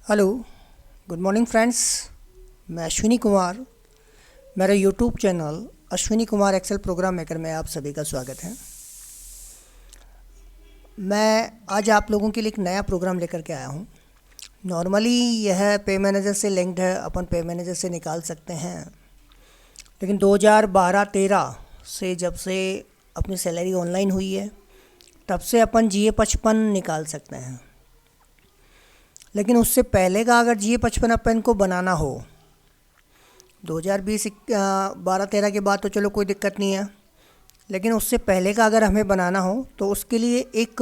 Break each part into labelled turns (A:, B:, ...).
A: Hello, good morning friends. मैं अश्विनी कुमार, मेरा YouTube channel Ashwini Kumar Excel program maker में आप सभी का स्वागत है। मैं आज आप लोगों के लिए एक नया प्रोग्राम लेकर के आया हूँ। नॉर्मली यह पे मैनेजर से लिंक्ड है, अपन पे मैनेजर से निकाल सकते हैं, लेकिन 2012-13 से जब से अपनी सैलरी ऑनलाइन हुई है तब से अपन GA55 निकाल सकते हैं। लेकिन उससे पहले का अगर GA55 अपन को बनाना हो 2012-13 के बाद तो चलो कोई दिक्कत नहीं है, लेकिन उससे पहले का अगर हमें बनाना हो तो उसके लिए एक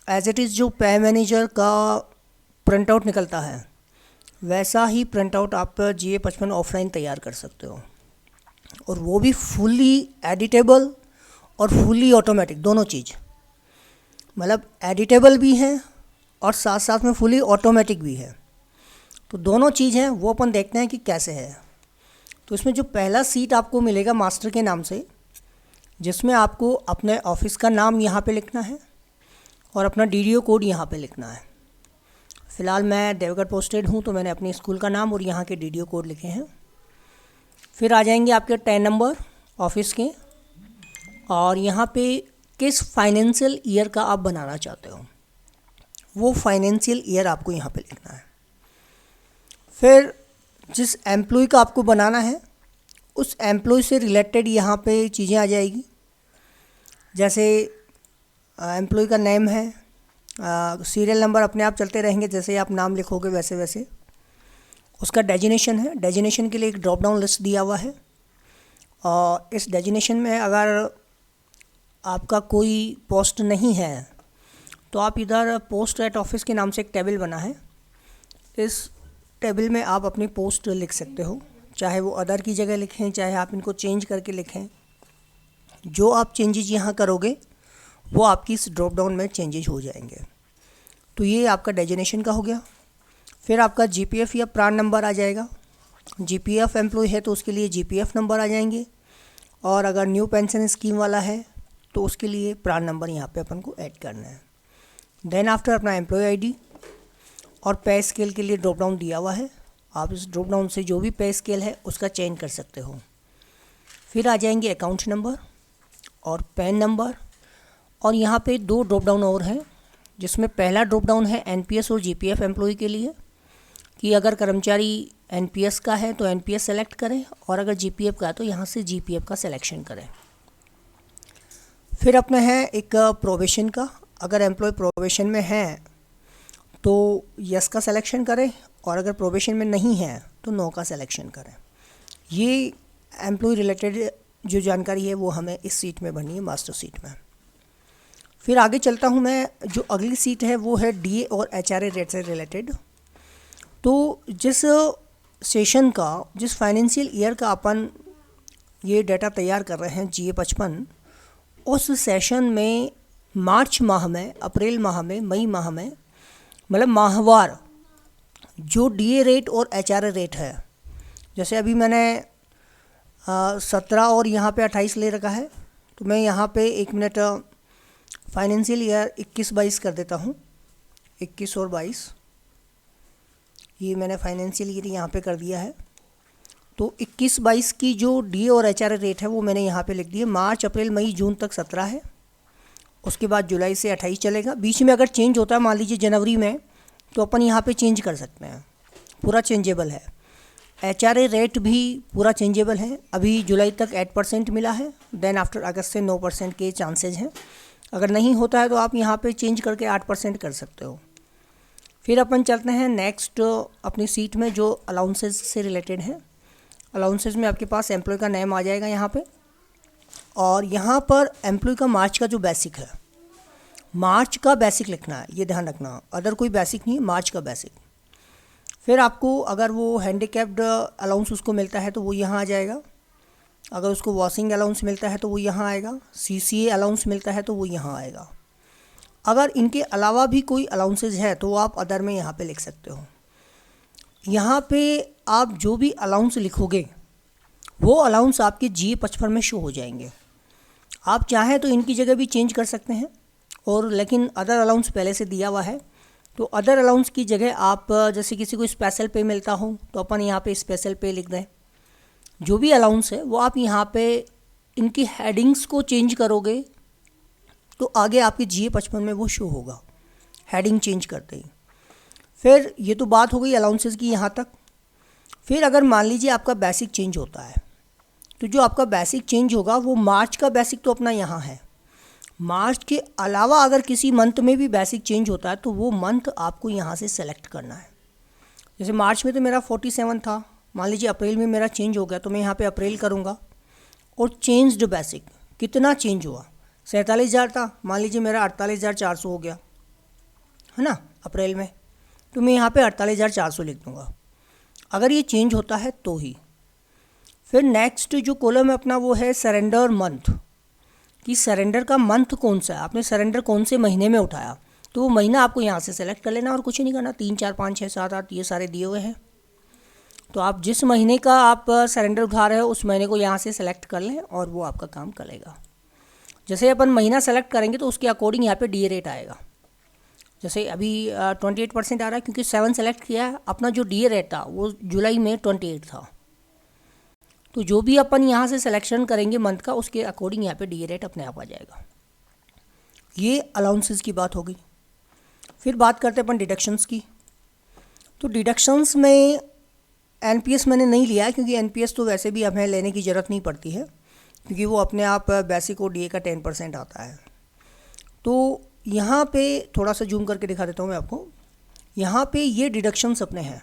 A: एज इट इज़ जो पे मैनेजर का प्रिंट आउट निकलता है वैसा ही प्रिंट आउट आप GA55 ऑफलाइन तैयार कर सकते हो, और वो भी फुली एडिटेबल और फुली ऑटोमेटिक, दोनों चीज़। मतलब एडिटेबल भी है और साथ साथ में फुली ऑटोमेटिक भी है, तो दोनों चीज़ हैं। वो अपन देखते हैं कि कैसे है। तो इसमें जो पहला सीट आपको मिलेगा मास्टर के नाम से, जिसमें आपको अपने ऑफिस का नाम यहाँ पे लिखना है और अपना DDO कोड यहाँ पे लिखना है। फ़िलहाल मैं देवगढ़ पोस्टेड हूँ तो मैंने अपने स्कूल का नाम और यहाँ के DDO कोड लिखे हैं। फिर आ जाएंगे आपके 10 नंबर ऑफिस के, और यहाँ पे किस फाइनेंशियल ईयर का आप बनाना चाहते हो वो फाइनेंशियल ईयर आपको यहाँ पे लिखना है। फिर जिस एम्प्लॉय का आपको बनाना है उस एम्प्लॉय से रिलेटेड यहाँ पे चीज़ें आ जाएगी, जैसे एम्प्लॉय का नेम है, सीरियल नंबर अपने आप चलते रहेंगे, जैसे आप नाम लिखोगे वैसे वैसे। उसका डेजिनेशन है, डेजिनेशन के लिए एक ड्रॉप डाउन लिस्ट दिया हुआ है, और इस डेजिनेशन में अगर आपका कोई पोस्ट नहीं है तो आप इधर पोस्ट एट ऑफिस के नाम से एक टेबल बना है, इस टेबल में आप अपनी पोस्ट लिख सकते हो, चाहे वो अदर की जगह लिखें, चाहे आप इनको चेंज करके लिखें। जो आप चेंजेज यहाँ करोगे वो आपकी इस ड्रॉप डाउन में चेंजेज हो जाएंगे। तो ये आपका डेजिनेशन का हो गया। फिर आपका GPF या प्रान नंबर आ जाएगा। GPF एम्प्लॉय है तो उसके लिए GPF नंबर आ जाएंगे, और अगर न्यू पेंशन स्कीम वाला है तो उसके लिए प्रान नंबर यहाँ पे अपन को ऐड करना है। देन आफ्टर अपना एम्प्लॉय ID, और पे स्केल के लिए ड्रॉप डाउन दिया हुआ है, आप इस ड्रॉप डाउन से जो भी पे स्केल है उसका चेंज कर सकते हो। फिर आ जाएंगे अकाउंट नंबर और पैन नंबर, और यहाँ पे 2 ड्रॉप डाउन और हैं, जिसमें पहला ड्रॉप डाउन है NPS और GPF एम्प्लॉय के लिए, कि अगर कर्मचारी NPS का है तो NPS सेलेक्ट करें, और अगर GPF का है तो यहाँ से GPF का सिलेक्शन करें। फिर अपना है एक प्रोबेशन का, अगर एम्प्लॉय प्रोबेशन में है तो यस का सिलेक्शन करें, और अगर प्रोबेशन में नहीं है तो नो का सिलेक्शन करें। ये एम्प्लॉय रिलेटेड जो जानकारी है वो हमें इस सीट में भरनी है, मास्टर सीट में। फिर आगे चलता हूँ मैं, जो अगली सीट है वो है DA और HRA रेट से रिलेटेड। तो जिस सेशन का, जिस फाइनेंशियल ईयर का अपन ये डाटा तैयार कर रहे हैं GA55, उस सेशन में मार्च माह में, अप्रैल माह में, मई माह में, मतलब माहवार जो DA रेट और HRA रेट है, जैसे अभी मैंने 17 और यहाँ पे 28 ले रखा है, तो मैं यहाँ पे 1 मिनट फाइनेंशियल ईयर 21-22 कर देता हूँ। 21 और 22 ये मैंने फाइनेंशियल ईयर यहाँ पे कर दिया है। तो 21-22 की जो DA और HRA रेट है वो मैंने यहाँ पे लिख दिया। मार्च, अप्रैल, मई, जून तक 17 है, उसके बाद जुलाई से 28 चलेगा। बीच में अगर चेंज होता है, मान लीजिए जनवरी में, तो अपन यहाँ पे चेंज कर सकते हैं, पूरा चेंजेबल है। HRA रेट भी पूरा चेंजेबल है। अभी जुलाई तक 8% मिला है, देन आफ्टर अगस्त से 9% के चांसेज हैं। अगर नहीं होता है तो आप यहाँ पे चेंज करके 8% कर सकते हो। फिर अपन चलते हैं नेक्स्ट अपनी सीट में, जो अलाउंसेस से रिलेटेड है। अलाउंसेस में आपके पास एम्प्लॉय का नेम आ जाएगा यहाँ पे, और यहाँ पर एम्प्लॉय का मार्च का जो बेसिक है, मार्च का बेसिक लिखना है, ये ध्यान रखना, अदर कोई बेसिक नहीं, मार्च का बेसिक। फिर आपको अगर वो हैंडीकैप्ड अलाउंस उसको मिलता है तो वो यहाँ आ जाएगा, अगर उसको वॉशिंग अलाउंस मिलता है तो वो यहाँ आएगा, CCA अलाउंस मिलता है तो वो यहाँ आएगा। अगर इनके अलावा भी कोई अलाउंसेज है तो आप अदर में यहाँ पे लिख सकते हो। यहाँ पे आप जो भी अलाउंस लिखोगे वो अलाउंस आपके GA55 में शो हो जाएंगे। आप चाहें तो इनकी जगह भी चेंज कर सकते हैं, और लेकिन अदर अलाउंस पहले से दिया हुआ है तो अदर अलाउंस की जगह आप जैसे किसी को स्पेशल पे मिलता हो तो अपन यहाँ पे स्पेशल पे लिख दें। जो भी अलाउंस है वो आप यहाँ पे इनकी हेडिंग्स को चेंज करोगे तो आगे आपके GA55 में वो शो होगा हेडिंग चेंज करते ही। फिर ये तो बात हो गई अलाउंसेस की यहाँ तक। फिर अगर मान लीजिए आपका बेसिक चेंज होता है तो जो आपका बेसिक चेंज होगा वो मार्च का बेसिक तो अपना यहाँ है, मार्च के अलावा अगर किसी मंथ में भी बेसिक चेंज होता है तो वो मंथ आपको यहाँ से सेलेक्ट करना है। जैसे मार्च में तो मेरा 47 था, मान लीजिए अप्रैल में मेरा चेंज हो गया तो मैं यहाँ पे अप्रैल करूँगा और चेंज्ड बेसिक कितना चेंज हुआ, 47,000 था, मान लीजिए मेरा 48,400 हो गया है ना अप्रैल में, तो मैं यहाँ पे 48,400 लिख दूँगा अगर ये चेंज होता है तो ही। फिर नेक्स्ट जो कॉलम है अपना वो है सरेंडर मंथ, कि सरेंडर का मंथ कौन सा है, आपने सरेंडर कौन से महीने में उठाया, तो वो महीना आपको यहाँ से सेलेक्ट कर लेना और कुछ नहीं करना। 3, 4, 5, 6, 7, 8 ये सारे दिए हुए हैं, तो आप जिस महीने का आप सरेंडर उठा रहे हो उस महीने को यहाँ से सेलेक्ट कर लें और वो आपका काम करेगा। जैसे अपन महीना सेलेक्ट करेंगे तो उसके अकॉर्डिंग यहाँ पे DA रेट आएगा। जैसे अभी 28% आ रहा है क्योंकि 7 सेलेक्ट किया है, अपना जो DA रेट था वो जुलाई में 28 था। तो जो भी अपन यहाँ से सिलेक्शन करेंगे मंथ का उसके अकॉर्डिंग यहाँ पे DA रेट अपने आप आ जाएगा। ये अलाउंसेस की बात हो गई। फिर बात करते हैं अपन डिडक्शंस की। तो डिडक्शंस में NPS मैंने नहीं लिया है क्योंकि NPS तो वैसे भी हमें लेने की ज़रूरत नहीं पड़ती है क्योंकि वो अपने आप बेसिक और DA का 10% आता है। तो यहाँ पे थोड़ा सा जूम करके दिखा देता हूँ मैं आपको। यहाँ पे ये डिडक्शंस अपने हैं,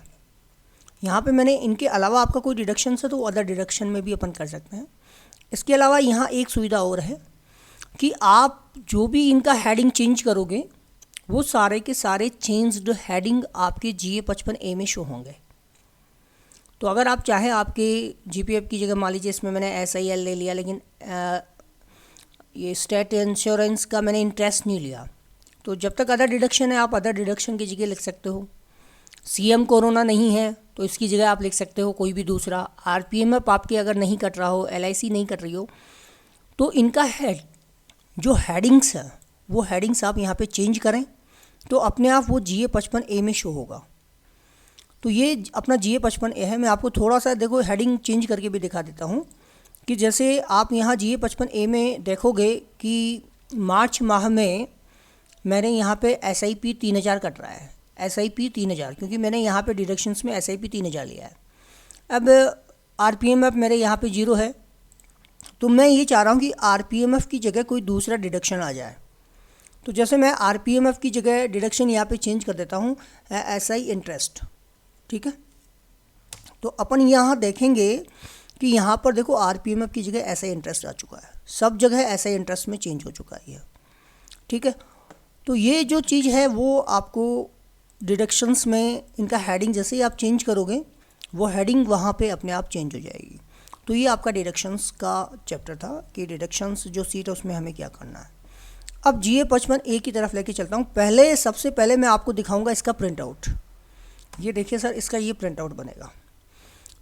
A: यहाँ पे मैंने इनके अलावा आपका कोई डिडक्शन है तो अदर डिडक्शन में भी अपन कर सकते हैं। इसके अलावा यहाँ एक सुविधा और है कि आप जो भी इनका हेडिंग चेंज करोगे वो सारे के सारे चेंज्ड हेडिंग आपके GA55A में शो होंगे। तो अगर आप चाहें आपके GPF की जगह, मान लीजिए इसमें मैंने SIL ले लिया लेकिन ये स्टेट इंश्योरेंस का मैंने इंटरेस्ट नहीं लिया, तो जब तक अदर डिडक्शन है आप अदर डिडक्शन की जगह लिख सकते हो। CM कोरोना नहीं है तो इसकी जगह आप लिख सकते हो कोई भी दूसरा। RPMF आपके अगर नहीं कट रहा हो, LIC नहीं कट रही हो, तो इनका हेड जो हेडिंग्स है वो हेडिंग्स आप यहाँ पे चेंज करें तो अपने आप वो GA55A में शो होगा। तो ये अपना GA55A है। मैं आपको थोड़ा सा देखो हेडिंग चेंज करके भी दिखा देता हूँ कि जैसे आप यहाँ GA55A में देखोगे कि मार्च माह में मैंने यहाँ पे SIP 3000 कट रहा है, SIP 3000, क्योंकि मैंने यहाँ पे डिडक्शंस में SIP 3000 लिया है। अब RPMF मेरे यहाँ पे 0 है, तो मैं ये चाह रहा हूँ कि RPMF की जगह कोई दूसरा डिडक्शन आ जाए। तो जैसे मैं RPMF की जगह डिडक्शन यहाँ पे चेंज कर देता हूँ SI इंटरेस्ट, ठीक है। तो अपन यहाँ देखेंगे कि यहाँ पर देखो RPMF की जगह SI इंटरेस्ट आ चुका है, सब जगह SI इंटरेस्ट में चेंज हो चुका है ये, ठीक है। तो ये जो चीज़ है वो आपको डिडक्शंस में इनका हेडिंग जैसे ही आप चेंज करोगे वो हेडिंग वहाँ पे अपने आप चेंज हो जाएगी। तो ये आपका डिडक्शंस का चैप्टर था कि डिडक्शंस जो सीट है उसमें हमें क्या करना है। अब GA55A की तरफ लेके चलता हूँ। सबसे पहले मैं आपको दिखाऊंगा इसका प्रिंट आउट। ये देखिए सर, इसका ये प्रिंट आउट बनेगा।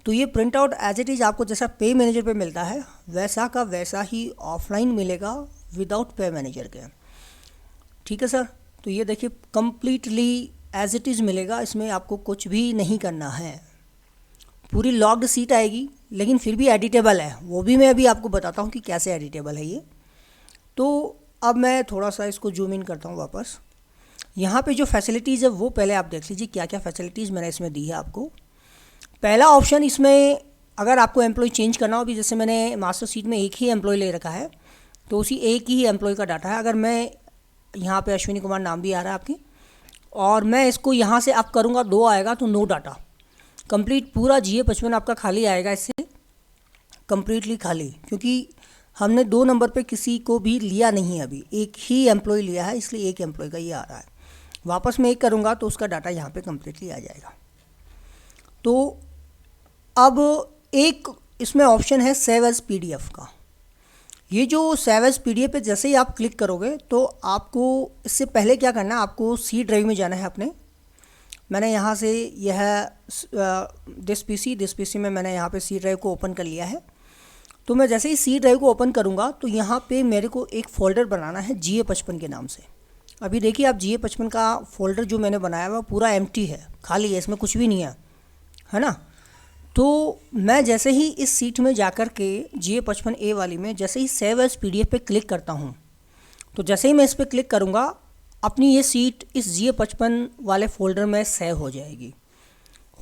A: तो ये print out as it is आपको जैसा पे मैनेजर पे मिलता है वैसा का वैसा ही ऑफलाइन मिलेगा विदाउट पे मैनेजर के, ठीक है सर। तो ये देखिए कम्प्लीटली एज इट इज़ मिलेगा, इसमें आपको कुछ भी नहीं करना है। पूरी लॉक्ड सीट आएगी लेकिन फिर भी एडिटेबल है, वो भी मैं अभी आपको बताता हूँ कि कैसे एडिटेबल है ये। तो अब मैं थोड़ा सा इसको जूम इन करता हूँ वापस। यहाँ पे जो फैसिलिटीज़ है वो पहले आप देख लीजिए क्या क्या फैसिलिटीज़ मैंने इसमें दी है आपको। पहला ऑप्शन इसमें अगर आपको एम्प्लॉय चेंज करना हो, भी जैसे मैंने मास्टर सीट में एक ही एम्प्लॉय ले रखा है तो उसी एक ही एम्प्लॉय का डाटा है। अगर मैं यहाँ पे अश्विनी कुमार नाम भी आ रहा है आपकी, और मैं इसको यहाँ से अप करूँगा 2 आएगा तो नो डाटा, कंप्लीट पूरा GA55 आपका खाली आएगा, इससे कम्प्लीटली खाली, क्योंकि हमने 2 नंबर पे किसी को भी लिया नहीं है, अभी एक ही एम्प्लॉय लिया है इसलिए एक एम्प्लॉय का ये आ रहा है। वापस मैं एक करूँगा तो उसका डाटा यहाँ पे कम्प्लीटली आ जाएगा। तो अब एक इसमें ऑप्शन है सेव एज PDF का। ये जो सेव एज PDF पे जैसे ही आप क्लिक करोगे तो आपको इससे पहले क्या करना है, आपको C ड्राइव में जाना है अपने। मैंने यहाँ से यह दिस PC में मैंने यहाँ पे C ड्राइव को ओपन कर लिया है। तो मैं जैसे ही C ड्राइव को ओपन करूँगा तो यहाँ पे मेरे को एक फ़ोल्डर बनाना है GA55 के नाम से। अभी देखिए आप GA55 का फोल्डर जो मैंने बनाया हुआ पूरा एम्प्टी है, खाली है, इसमें कुछ भी नहीं है ना। तो मैं जैसे ही इस सीट में जाकर के GA55A वाली में जैसे ही सेव एज PDF पे क्लिक करता हूँ, तो जैसे ही मैं इस पर क्लिक करूँगा अपनी ये सीट इस GA55 वाले फोल्डर में सेव हो जाएगी।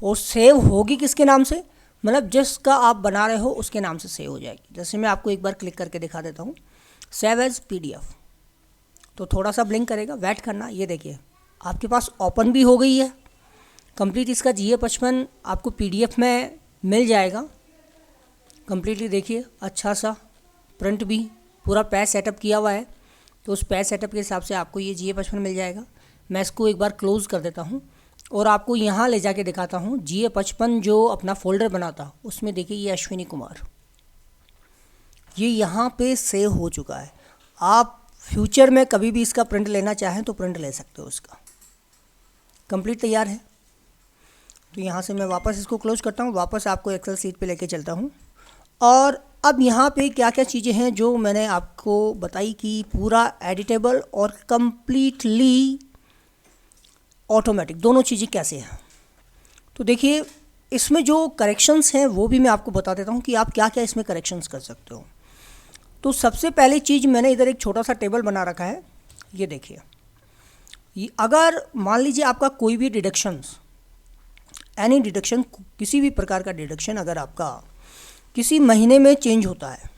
A: और सेव होगी किसके नाम से, मतलब जिसका आप बना रहे हो उसके नाम से सेव हो जाएगी। जैसे मैं आपको एक बार क्लिक करके दिखा देता हूँ, सेव एज PDF, तो थोड़ा सा ब्लिंक करेगा, वेट करना। ये देखिए आपके पास ओपन भी हो गई है कंप्लीट। इसका GA55 आपको PDF में मिल जाएगा कंप्लीटली। देखिए अच्छा सा प्रिंट भी पूरा पैच सेटअप किया हुआ है, तो उस पैच सेटअप के हिसाब से आपको ये GA55 मिल जाएगा। मैं इसको एक बार क्लोज़ कर देता हूँ और आपको यहाँ ले जाके दिखाता हूँ GA55 जो अपना फोल्डर बना था उसमें। देखिए ये अश्विनी कुमार, ये यहाँ पे सेव हो चुका है। आप फ्यूचर में कभी भी इसका प्रिंट लेना चाहें तो प्रिंट ले सकते हो, इसका कंप्लीट तैयार है। तो यहाँ से मैं वापस इसको क्लोज करता हूँ, वापस आपको एक्सेल सीट पे लेके चलता हूँ। और अब यहाँ पे क्या क्या चीज़ें हैं जो मैंने आपको बताई कि पूरा एडिटेबल और कंप्लीटली ऑटोमेटिक दोनों चीज़ें कैसे हैं। तो देखिए इसमें जो करेक्शंस हैं वो भी मैं आपको बता देता हूँ कि आप क्या क्या इसमें करेक्शंस कर सकते हो। तो सबसे पहली चीज़ मैंने इधर एक छोटा सा टेबल बना रखा है, ये देखिए। अगर मान लीजिए आपका कोई भी डिडक्शंस, एनी डिडक्शन, किसी भी प्रकार का डिडक्शन अगर आपका किसी महीने में चेंज होता है,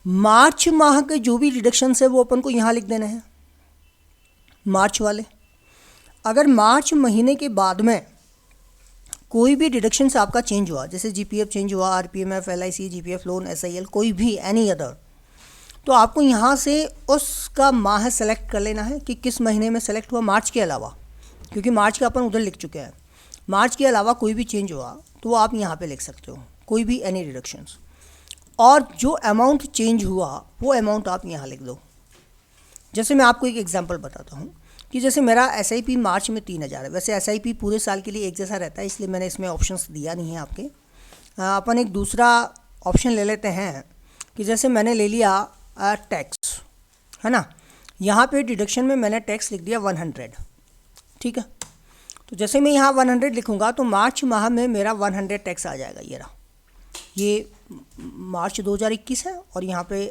A: मार्च माह के जो भी डिडक्शंस है वो अपन को यहाँ लिख देने हैं, मार्च वाले। अगर मार्च महीने के बाद में कोई भी डिडक्शन से आपका चेंज हुआ, जैसे GPF चेंज हुआ, RPMF, LIC, GPF loan, SIL, कोई भी एनी अदर, तो आपको यहाँ से उसका माह सेलेक्ट कर लेना है कि किस महीने में सेलेक्ट हुआ, मार्च के अलावा, क्योंकि मार्च का अपन उधर लिख चुके हैं। मार्च के अलावा कोई भी चेंज हुआ तो वो आप यहाँ पे लिख सकते हो, कोई भी एनी डिडक्शंस। और जो अमाउंट चेंज हुआ वो अमाउंट आप यहाँ लिख दो। जैसे मैं आपको एक एग्जांपल बताता हूँ कि जैसे मेरा SIP मार्च में 3000 है। वैसे SIP पूरे साल के लिए एक जैसा रहता है, इसलिए मैंने इसमें ऑप्शंस दिया नहीं है आपके। अपन एक दूसरा ऑप्शन ले लेते हैं कि जैसे मैंने ले लिया टैक्स, है ना। यहाँ पे डिडक्शन में मैंने टैक्स लिख दिया 100, ठीक है। तो जैसे मैं यहाँ 100 लिखूँगा तो मार्च माह में मेरा 100 टैक्स आ जाएगा। ये रहा, ये मार्च 2021 है और यहाँ पे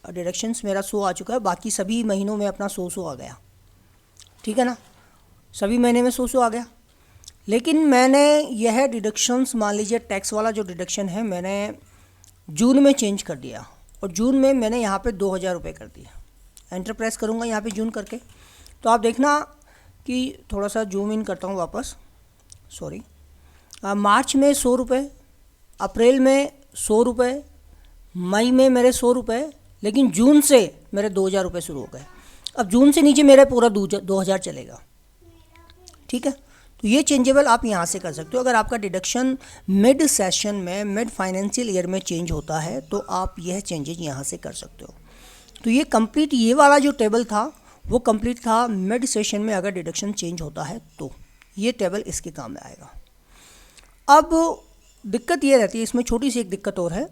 A: डिडक्शंस मेरा 100 आ चुका है। बाकी सभी महीनों में अपना 100 आ गया, ठीक है ना, सभी महीने में 100 आ गया। लेकिन मैंने यह डिडक्शंस, मान लीजिए टैक्स वाला जो डिडक्शन है, मैंने जून में चेंज कर दिया और जून में मैंने यहाँ पे 2000 रुपये कर दिया। एंटर प्रेस करूँगा यहाँ पे जून करके, तो आप देखना कि थोड़ा सा जूम इन करता हूँ वापस, सॉरी। मार्च में 100 रुपये, अप्रैल में 100 रुपये, मई में मेरे 100 रुपये, लेकिन जून से मेरे 2000 रुपये शुरू हो गए। अब जून से नीचे मेरा पूरा 2000 चलेगा, ठीक है। तो ये चेंजेबल आप यहाँ से कर सकते हो। अगर आपका डिडक्शन मिड सेशन में, मिड फाइनेंशियल ईयर में चेंज होता है तो आप यह चेंजेस यहाँ से कर सकते हो। तो ये कंप्लीट, ये वाला जो टेबल था वो कंप्लीट था मिड सेशन में अगर डिडक्शन चेंज होता है तो ये टेबल इसके काम में आएगा। अब दिक्कत ये रहती है इसमें, छोटी सी एक दिक्कत और है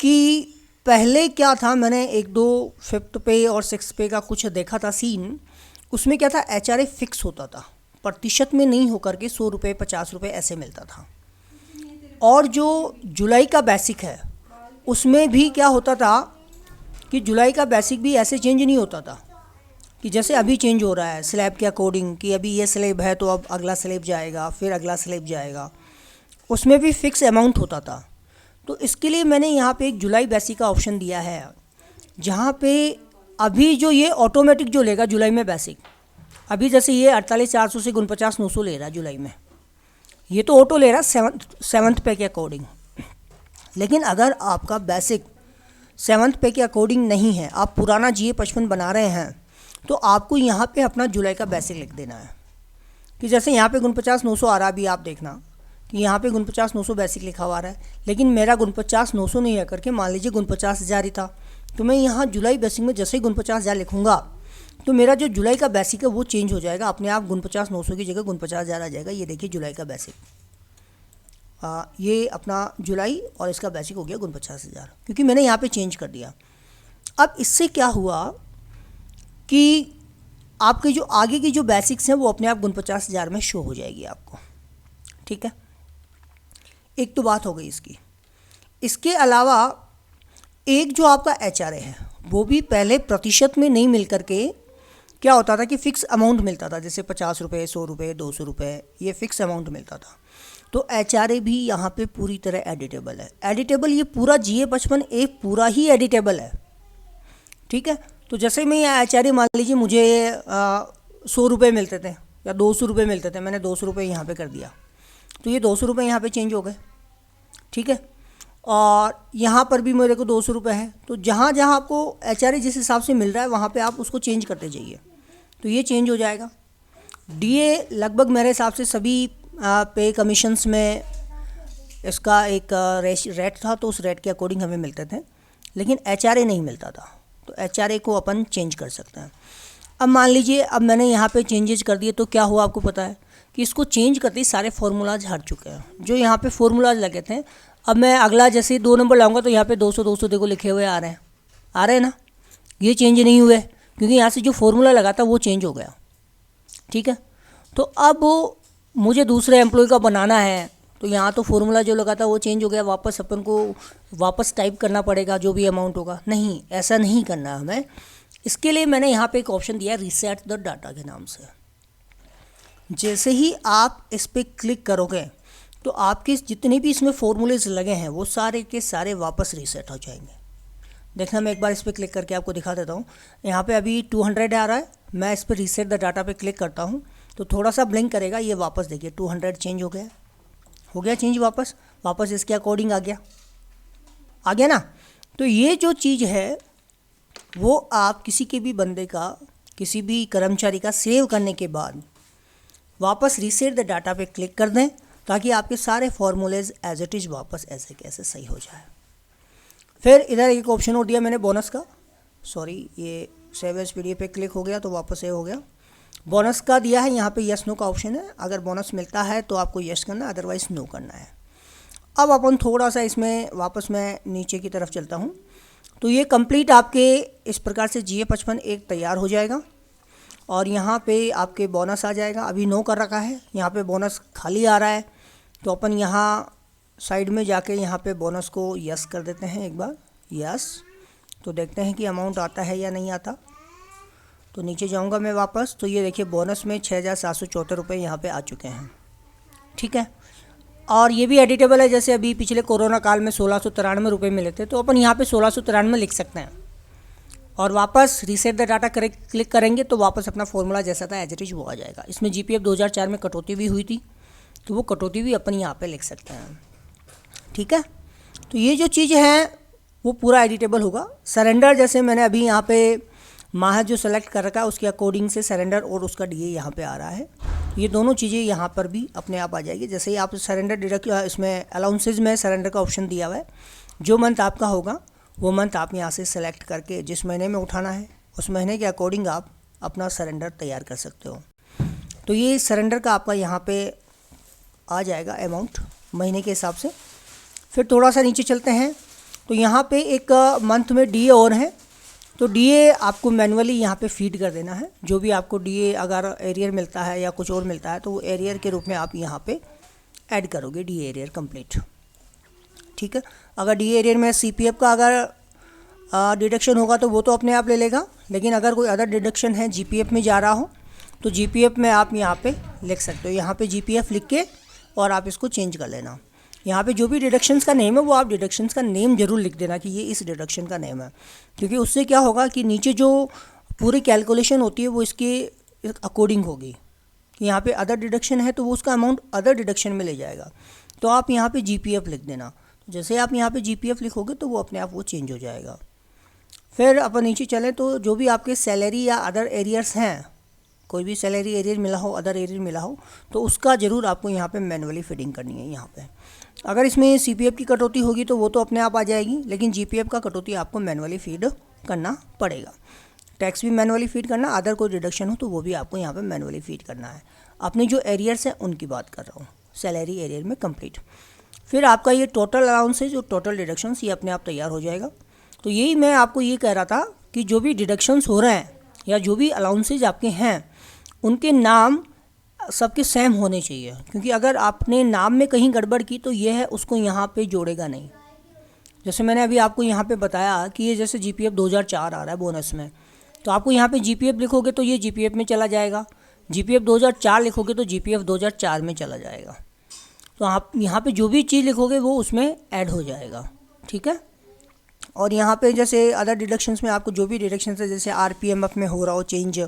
A: कि पहले क्या था, मैंने एक दो 5th पे और 6th पे का कुछ देखा था सीन। उसमें क्या था, HRA फिक्स होता था, प्रतिशत में नहीं होकर के 100 रुपये 50 रुपये ऐसे मिलता था। और जो जुलाई का बेसिक है उसमें भी क्या होता था कि जुलाई का बेसिक भी ऐसे चेंज नहीं होता था कि जैसे अभी चेंज हो रहा है स्लैब के अकॉर्डिंग, कि अभी ये स्लैब है तो अब अगला स्लैब जाएगा, फिर अगला स्लैब जाएगा। उसमें भी फिक्स अमाउंट होता था। तो इसके लिए मैंने यहाँ पे एक जुलाई बेसिक का ऑप्शन दिया है, जहाँ पे अभी जो ये ऑटोमेटिक जो लेगा जुलाई में बेसिक, अभी जैसे ये 48,400 से 49,900 ले रहा है जुलाई में, ये तो ऑटो ले रहा है 7th पे के अकॉर्डिंग। लेकिन अगर आपका बेसिक 7th पे के अकॉर्डिंग नहीं है, आप पुराना GA55 बना रहे हैं, तो आपको यहाँ पे अपना जुलाई का बेसिक लिख देना है। कि जैसे यहाँ पे 49,900 आ रहा है, अभी आप देखना कि यहाँ पे 49,900 बेसिक लिखा हुआ आ रहा है, लेकिन मेरा 49,900 नहीं है करके मान लीजिए 49,000 ही था। तो मैं यहाँ जुलाई बेसिक में जैसे ही 49,000 लिखूँगा तो मेरा जो जुलाई का बेसिक है वो चेंज हो जाएगा अपने आप, 49,900 की जगह 49,000 आ जाएगा। ये देखिए जुलाई का बेसिक, ये अपना जुलाई और इसका बेसिक हो गया 49,000, क्योंकि मैंने यहाँ पे चेंज कर दिया। अब इससे क्या हुआ कि आपके जो आगे की जो बेसिक्स हैं वो अपने आप 49,000 में शो हो जाएगी आपको। ठीक है, एक तो बात हो गई इसकी। इसके अलावा एक जो आपका HRA है वो भी पहले प्रतिशत में नहीं मिल करके क्या होता था कि फ़िक्स अमाउंट मिलता था, जैसे 50 रुपये, 100 रुपये, 200 रुपये, ये फ़िक्स अमाउंट मिलता था। तो HRA भी यहाँ पे पूरी तरह एडिटेबल है। एडिटेबल ये पूरा GA55 एक पूरा ही एडिटेबल है। ठीक है, तो जैसे मैं यहाँ HRA मान लीजिए मुझे 100 रुपये मिलते थे या 200 रुपये मिलते थे, मैंने 200 रुपये यहाँ पे कर दिया, तो ये 200 रुपये यहाँ पे चेंज हो गए। ठीक है, और यहाँ पर भी मेरे को 200 रुपये है, तो जहाँ जहाँ आपको HRA जिस हिसाब से मिल रहा है वहाँ पे आप उसको चेंज करते जाइए, तो ये चेंज हो जाएगा। DA लगभग मेरे हिसाब से सभी पे कमीशंस में इसका एक रेट था, तो उस रेट के अकॉर्डिंग हमें मिलते थे, लेकिन HRA नहीं मिलता था। तो HRA को अपन चेंज कर सकते हैं। अब मान लीजिए अब मैंने यहाँ पे चेंजेस कर दिए, तो क्या हुआ आपको पता है कि इसको चेंज करते ही सारे फार्मूलाज हट चुके हैं। जो यहाँ पे फार्मूलाज लगे थे, अब मैं अगला जैसे 2 नंबर लाऊंगा तो यहाँ पे 200 200 देखो लिखे हुए आ रहे हैं ना, ये चेंज नहीं हुए क्योंकि यहाँ से जो फार्मूला लगा था वो चेंज हो गया। ठीक है, तो अब मुझे दूसरे एम्प्लॉय का बनाना है, तो यहाँ तो फार्मूला जो लगा था वो चेंज हो गया, वापस अपन को वापस टाइप करना पड़ेगा जो भी अमाउंट होगा। नहीं, ऐसा नहीं करना हमें। इसके लिए मैंने यहाँ पे एक ऑप्शन दिया रीसेट द डाटा के नाम से। जैसे ही आप इस पर क्लिक करोगे तो आपके जितने भी इसमें फॉर्मूलेज लगे हैं वो सारे के सारे वापस रीसेट हो जाएंगे। देखना, मैं एक बार इस पर क्लिक करके आपको दिखा देता हूँ। यहाँ पे अभी 200 आ रहा है, मैं इस पर रीसेट द डाटा पे क्लिक करता हूँ तो थोड़ा सा ब्लिंक करेगा, ये वापस देखिए 200 चेंज हो गया चेंज, वापस इसके अकॉर्डिंग आ गया ना। तो ये जो चीज़ है वो आप किसी के भी बंदे का, किसी भी कर्मचारी का सेव करने के बाद वापस रीसेट द डाटा पे क्लिक कर दें, ताकि आपके सारे फार्मूलेज एज इट इज़ वापस ऐसे कैसे सही हो जाए। फिर इधर एक ऑप्शन हो दिया मैंने बोनस का, सॉरी ये सेव एज PDF पे क्लिक हो गया तो वापस सेव हो गया। बोनस का दिया है, यहाँ पे यस नो का ऑप्शन है। अगर बोनस मिलता है तो आपको यस करना है, अदरवाइज़ नो करना है। अब अपन थोड़ा सा इसमें वापस मैं नीचे की तरफ चलता हूँ, तो ये कंप्लीट आपके इस प्रकार से GA55 एक तैयार हो जाएगा और यहाँ पे आपके बोनस आ जाएगा। अभी नो कर रखा है, यहाँ पे बोनस खाली आ रहा है, तो अपन यहाँ साइड में जाके यहाँ पे बोनस को यस कर देते हैं एक बार, यस। तो देखते हैं कि अमाउंट आता है या नहीं आता। तो नीचे जाऊँगा मैं वापस, तो ये देखिए बोनस में 6,774 रुपये यहाँ पे आ चुके हैं। ठीक है, और ये भी एडिटेबल है। जैसे अभी पिछले कोरोना काल में 1,693 रुपये मिले थे, तो अपन यहाँ पे 1,693 लिख सकते हैं और वापस रीसेट द डाटा क्लिक करेंगे तो वापस अपना फॉर्मूला जैसा था एज इट इज़ वो आ जाएगा। इसमें GPF 2004 में कटौती भी हुई थी, तो वो कटौती भी अपन यहाँ पे लिख सकते हैं। ठीक है, तो ये जो चीज़ है वो पूरा एडिटेबल होगा। सरेंडर जैसे मैंने अभी यहाँ पे माह जो सेलेक्ट कर रखा है उसके अकॉर्डिंग से सरेंडर और उसका DA यहाँ पे आ रहा है। ये दोनों चीज़ें यहाँ पर भी अपने आप आ जाएगी। जैसे ही आप सरेंडर डिडक्ट, इसमें अलाउंसेज में सरेंडर का ऑप्शन दिया हुआ है, जो मंथ आपका होगा वो मंथ आप यहाँ से सेलेक्ट करके जिस महीने में उठाना है उस महीने के अकॉर्डिंग आप अपना सरेंडर तैयार कर सकते हो। तो ये सरेंडर का आपका यहाँ पे आ जाएगा अमाउंट महीने के हिसाब से। फिर थोड़ा सा नीचे चलते हैं, तो यहाँ पे एक मंथ में DA और है, तो DA आपको मैनुअली यहाँ पे फीड कर देना है। जो भी आपको DA अगर एरियर मिलता है या कुछ और मिलता है तो वो एरियर के रूप में आप यहाँ पे ऐड करोगे DA एरियर कंप्लीट। ठीक है, अगर DA एरियर में CPF का अगर डिडक्शन होगा तो वो तो अपने आप ले लेगा, लेकिन अगर कोई अदर डिडक्शन है GPF में जा रहा हो तो GPF में आप यहाँ पे लिख सकते हो। यहाँ पे GPF लिख के और आप इसको चेंज कर लेना। यहाँ पे जो भी डिडक्शंस का नेम है वो आप डिडक्शंस का नेम ज़रूर लिख देना कि ये इस डिडक्शन का नेम है, क्योंकि उससे क्या होगा कि नीचे जो पूरी कैलकुलेशन होती है वो इसके अकॉर्डिंग होगी। कि यहाँ पे अदर डिडक्शन है तो वो उसका अमाउंट अदर डिडक्शन में ले जाएगा। तो आप यहाँ पे GPF लिख देना। तो जैसे आप यहाँ पे GPF लिखोगे तो वो अपने आप वो चेंज हो जाएगा। फिर अपन नीचे चलें तो जो भी आपके सैलरी या अदर एरियर्स हैं, कोई भी सैलरी एरियर मिला हो, अदर एरियर मिला हो, तो उसका ज़रूर आपको यहाँ पे मैनुअली फिटिंग करनी है। यहाँ पे अगर इसमें CPF की कटौती होगी तो वो तो अपने आप आ जाएगी, लेकिन GPF का कटौती आपको मैनुअली फीड करना पड़ेगा। टैक्स भी मैनुअली फीड करना, अदर कोई डिडक्शन हो तो वो भी आपको यहाँ पे मैनुअली फीड करना है। अपने जो एरियर्स हैं उनकी बात कर रहा हूँ, सैलरी एरियर में कंप्लीट। फिर आपका ये टोटल अलाउंस है, जो टोटल डिडक्शंस, ये अपने आप तैयार हो जाएगा। तो यही मैं आपको ये कह रहा था कि जो भी डिडक्शंस हो रहे हैं या जो भी अलाउंसेज आपके हैं उनके नाम सबके सेम होने चाहिए, क्योंकि अगर आपने नाम में कहीं गड़बड़ की तो ये है उसको यहाँ पे जोड़ेगा नहीं। जैसे मैंने अभी आपको यहाँ पे बताया कि ये जैसे GPF 2004 आ रहा है बोनस में, तो आपको यहाँ पे GPF लिखोगे तो ये GPF में चला जाएगा, GPF 2004 लिखोगे तो GPF 2004 में चला जाएगा। तो आप यहाँ पे जो भी चीज़ लिखोगे वो उसमें ऐड हो जाएगा, ठीक है। और यहाँ पे जैसे अदर डिडक्शंस में आपको जो भी डिडक्शंस है, जैसे RPMF में हो रहा हो चेंज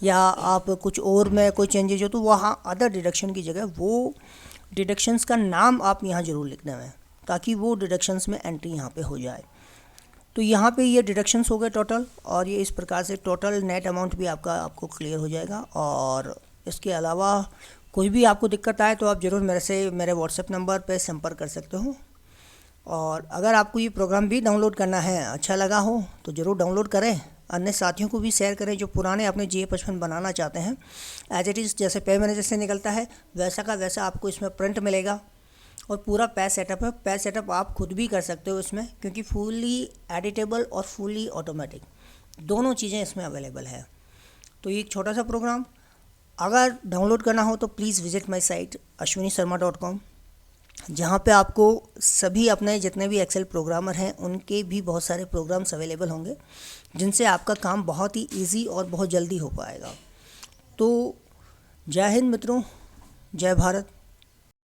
A: या आप कुछ और में कोई चेंजेज हो, तो वहाँ अदर डिडक्शन की जगह वो डिडक्शंस का नाम आप यहाँ ज़रूर लिख दें, ताकि वो डिडक्शंस में एंट्री यहाँ पे हो जाए। तो यहाँ पे ये डिडक्शंस हो गए टोटल, और ये इस प्रकार से टोटल नेट अमाउंट भी आपको क्लियर हो जाएगा। और इसके अलावा कोई भी आपको दिक्कत आए तो आप ज़रूर मेरे व्हाट्सएप नंबर पे संपर्क कर सकते हो। और अगर आपको ये प्रोग्राम भी डाउनलोड करना है, अच्छा लगा हो तो ज़रूर डाउनलोड करें, अन्य साथियों को भी शेयर करें जो पुराने अपने GA55 बनाना चाहते हैं। एज इट इज़ जैसे पे मैनेजर से निकलता है वैसा का वैसा आपको इसमें प्रिंट मिलेगा, और पूरा पैच सेटअप है। पैच सेटअप आप खुद भी कर सकते हो इसमें, क्योंकि फुली एडिटेबल और फुली ऑटोमेटिक दोनों चीज़ें इसमें अवेलेबल है। तो ये एक छोटा सा प्रोग्राम अगर डाउनलोड करना हो तो please visit my site ashwinisharma.com, जहाँ पे आपको सभी अपने जितने भी एक्सेल प्रोग्रामर हैं उनके भी बहुत सारे प्रोग्राम्स अवेलेबल होंगे, जिनसे आपका काम बहुत ही इजी और बहुत जल्दी हो पाएगा। तो जय हिंद मित्रों, जय भारत।